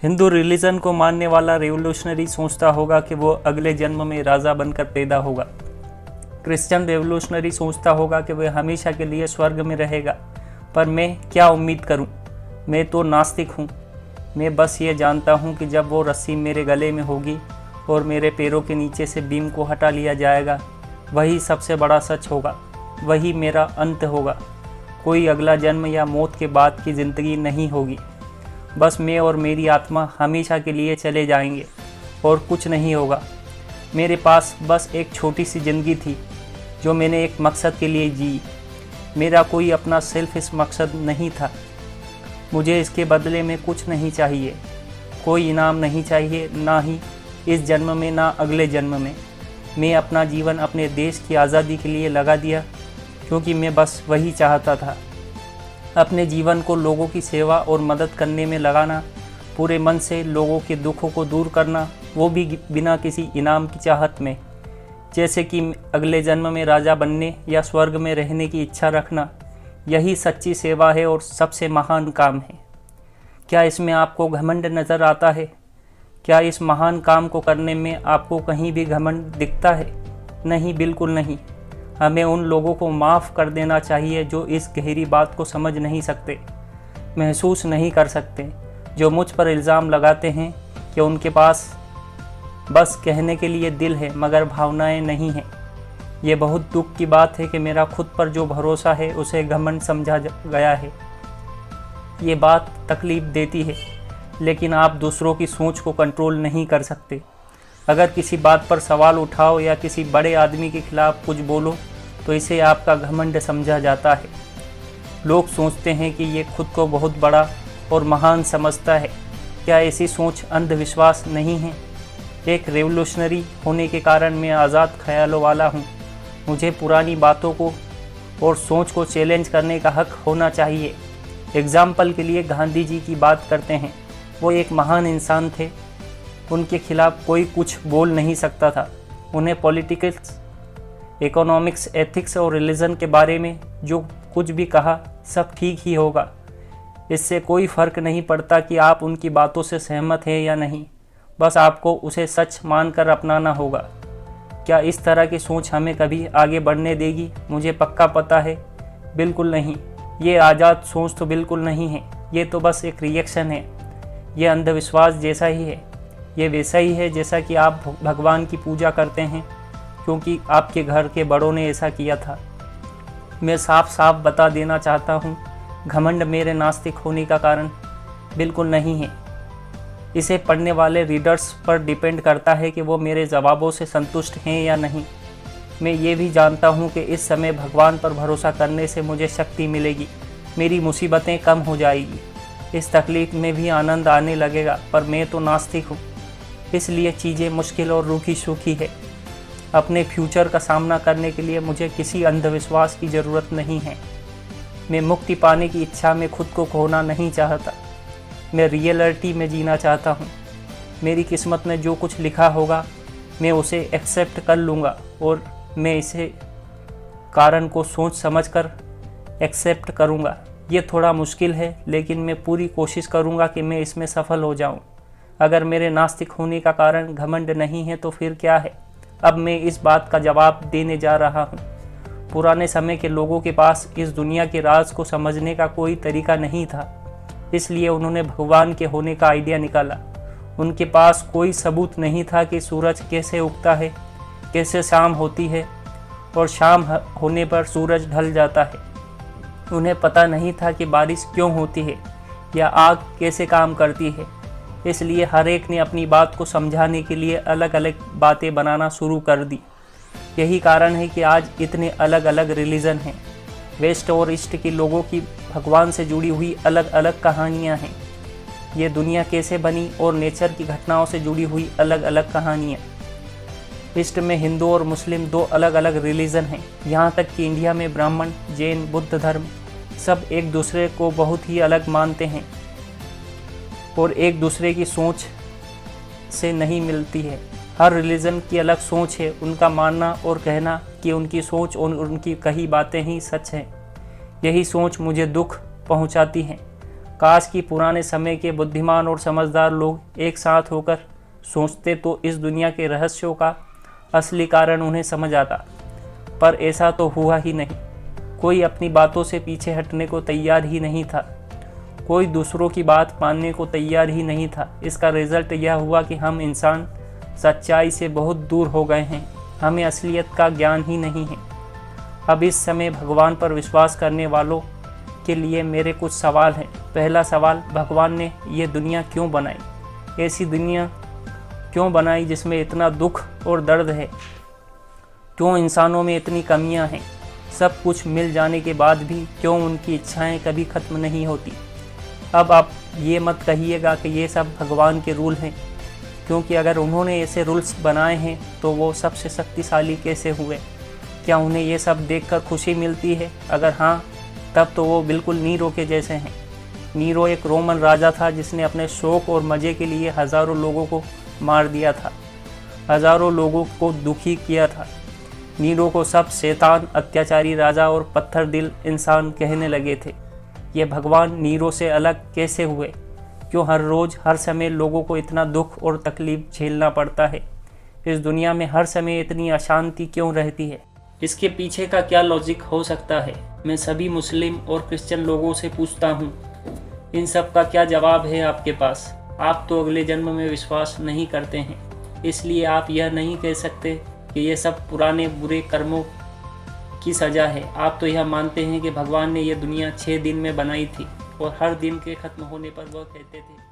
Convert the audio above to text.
Hindu religion को मानने वाला रेवोल्यूशनरी सोचता होगा कि वो अगले जन्म में राजा बनकर पैदा होगा। क्रिश्चियन रेवोल्यूशनरी सोचता होगा कि वह हमेशा के लिए स्वर्ग में रहेगा। पर मैं क्या उम्मीद करूं? मैं तो नास्तिक हूं। मैं बस ये जानता हूं कि जब वो रस्सी मेरे गले में होगी और मेरे पैरों के नीचे से बीम को हटा लिया जाएगा, वही सबसे बड़ा सच होगा, वही मेरा अंत होगा। कोई अगला जन्म या मौत के बाद की ज़िंदगी नहीं होगी। बस मैं और मेरी आत्मा हमेशा के लिए चले जाएंगे और कुछ नहीं होगा। मेरे पास बस एक छोटी सी ज़िंदगी थी जो मैंने एक मकसद के लिए जी। मेरा कोई अपना सेल्फिश मकसद नहीं था। मुझे इसके बदले में कुछ नहीं चाहिए, कोई इनाम नहीं चाहिए, ना ही इस जन्म में ना अगले जन्म में। मैं अपना जीवन अपने देश की आज़ादी के लिए लगा दिया क्योंकि मैं बस वही चाहता था। अपने जीवन को लोगों की सेवा और मदद करने में लगाना, पूरे मन से लोगों के दुखों को दूर करना, वो भी बिना किसी इनाम की चाहत में, जैसे कि अगले जन्म में राजा बनने या स्वर्ग में रहने की इच्छा रखना। यही सच्ची सेवा है और सबसे महान काम है। क्या इसमें आपको घमंड नज़र आता है? क्या इस महान काम को करने में आपको कहीं भी घमंड दिखता है? नहीं, बिल्कुल नहीं। हमें उन लोगों को माफ़ कर देना चाहिए जो इस गहरी बात को समझ नहीं सकते, महसूस नहीं कर सकते, जो मुझ पर इल्ज़ाम लगाते हैं कि उनके पास बस कहने के लिए दिल है मगर भावनाएं नहीं हैं। ये बहुत दुख की बात है कि मेरा खुद पर जो भरोसा है उसे घमंड समझा गया है। ये बात तकलीफ़ देती है, लेकिन आप दूसरों की सोच को कंट्रोल नहीं कर सकते। अगर किसी बात पर सवाल उठाओ या किसी बड़े आदमी के खिलाफ कुछ बोलो तो इसे आपका घमंड समझा जाता है। लोग सोचते हैं कि ये खुद को बहुत बड़ा और महान समझता है। क्या ऐसी सोच अंधविश्वास नहीं है? एक रेवोल्यूशनरी होने के कारण मैं आज़ाद ख्यालों वाला हूँ। मुझे पुरानी बातों को और सोच को चैलेंज करने का हक होना चाहिए। एग्ज़ाम्पल के लिए गांधी जी की बात करते हैं। वो एक महान इंसान थे। उनके खिलाफ कोई कुछ बोल नहीं सकता था। उन्हें पॉलिटिक्स, इकोनॉमिक्स, एथिक्स और रिलीजन के बारे में जो कुछ भी कहा सब ठीक ही होगा। इससे कोई फ़र्क नहीं पड़ता कि आप उनकी बातों से सहमत हैं या नहीं। बस आपको उसे सच मानकर अपनाना होगा। क्या इस तरह की सोच हमें कभी आगे बढ़ने देगी? मुझे पक्का पता है, बिल्कुल नहीं। ये आज़ाद सोच तो बिल्कुल नहीं है। ये तो बस एक रिएक्शन है। ये अंधविश्वास जैसा ही है। ये वैसा ही है जैसा कि आप भगवान की पूजा करते हैं क्योंकि आपके घर के बड़ों ने ऐसा किया था। मैं साफ साफ बता देना चाहता हूँ, घमंड मेरे नास्तिक होने का कारण बिल्कुल नहीं है। इसे पढ़ने वाले रीडर्स पर डिपेंड करता है कि वो मेरे जवाबों से संतुष्ट हैं या नहीं। मैं ये भी जानता हूँ कि इस समय भगवान पर भरोसा करने से मुझे शक्ति मिलेगी, मेरी मुसीबतें कम हो जाएगी, इस तकलीफ़ में भी आनंद आने लगेगा। पर मैं तो नास्तिक हूँ, इसलिए चीज़ें मुश्किल और रूखी सूखी है। अपने फ्यूचर का सामना करने के लिए मुझे किसी अंधविश्वास की ज़रूरत नहीं है। मैं मुक्ति पाने की इच्छा में खुद को खोना नहीं चाहता। मैं रियलिटी में जीना चाहता हूँ। मेरी किस्मत में जो कुछ लिखा होगा मैं उसे एक्सेप्ट कर लूँगा और मैं इसे कारण को सोच समझकर एक्सेप्ट करूँगा। ये थोड़ा मुश्किल है, लेकिन मैं पूरी कोशिश करूँगा कि मैं इसमें सफल हो जाऊँ। अगर मेरे नास्तिक होने का कारण घमंड नहीं है तो फिर क्या है? अब मैं इस बात का जवाब देने जा रहा हूँ। पुराने समय के लोगों के पास इस दुनिया के राज को समझने का कोई तरीका नहीं था, इसलिए उन्होंने भगवान के होने का आइडिया निकाला। उनके पास कोई सबूत नहीं था कि सूरज कैसे उगता है, कैसे शाम होती है और शाम होने पर सूरज ढल जाता है। उन्हें पता नहीं था कि बारिश क्यों होती है या आग कैसे काम करती है। इसलिए हर एक ने अपनी बात को समझाने के लिए अलग अलग बातें बनाना शुरू कर दी। यही कारण है कि आज इतने अलग अलग रिलीजन हैं। वेस्ट और ईस्ट के लोगों की भगवान से जुड़ी हुई अलग अलग कहानियाँ हैं। ये दुनिया कैसे बनी और नेचर की घटनाओं से जुड़ी हुई अलग अलग कहानियाँ। ईस्ट में हिंदू और मुस्लिम दो अलग अलग रिलीजन हैं। यहाँ तक कि इंडिया में ब्राह्मण, जैन, बुद्ध धर्म सब एक दूसरे को बहुत ही अलग मानते हैं और एक दूसरे की सोच से नहीं मिलती है। हर रिलीजन की अलग सोच है। उनका मानना और कहना कि उनकी सोच और उनकी कही बातें ही सच हैं। यही सोच मुझे दुख पहुंचाती है। काश कि पुराने समय के बुद्धिमान और समझदार लोग एक साथ होकर सोचते तो इस दुनिया के रहस्यों का असली कारण उन्हें समझ आता, पर ऐसा तो हुआ ही नहीं। कोई अपनी बातों से पीछे हटने को तैयार ही नहीं था, कोई दूसरों की बात मानने को तैयार ही नहीं था। इसका रिजल्ट यह हुआ कि हम इंसान सच्चाई से बहुत दूर हो गए हैं, हमें असलियत का ज्ञान ही नहीं है। अब इस समय भगवान पर विश्वास करने वालों के लिए मेरे कुछ सवाल हैं। पहला सवाल, भगवान ने ये दुनिया क्यों बनाई? ऐसी दुनिया क्यों बनाई जिसमें इतना दुख और दर्द है? क्यों इंसानों में इतनी कमियां हैं? सब कुछ मिल जाने के बाद भी क्यों उनकी इच्छाएं कभी ख़त्म नहीं होती? अब आप ये मत कहिएगा कि ये सब भगवान के रूल हैं, क्योंकि अगर उन्होंने ऐसे रूल्स बनाए हैं तो वो सबसे शक्तिशाली कैसे हुए? क्या उन्हें ये सब देखकर खुशी मिलती है? अगर हाँ, तब तो वो बिल्कुल नीरो के जैसे हैं। नीरो एक रोमन राजा था जिसने अपने शौक और मज़े के लिए हज़ारों लोगों को मार दिया था, हज़ारों लोगों को दुखी किया था। नीरो को सब शैतान, अत्याचारी राजा और पत्थर दिल इंसान कहने लगे थे। ये भगवान नीरो से अलग कैसे हुए? क्यों हर रोज़ हर समय लोगों को इतना दुख और तकलीफ़ झेलना पड़ता है? इस दुनिया में हर समय इतनी अशांति क्यों रहती है? इसके पीछे का क्या लॉजिक हो सकता है? मैं सभी मुस्लिम और क्रिश्चियन लोगों से पूछता हूँ, इन सब का क्या जवाब है आपके पास? आप तो अगले जन्म में विश्वास नहीं करते हैं, इसलिए आप यह नहीं कह सकते कि ये सब पुराने बुरे कर्मों की सज़ा है। आप तो यह मानते हैं कि भगवान ने यह दुनिया 6 दिन में बनाई थी और हर दिन के ख़त्म होने पर वह कहते थे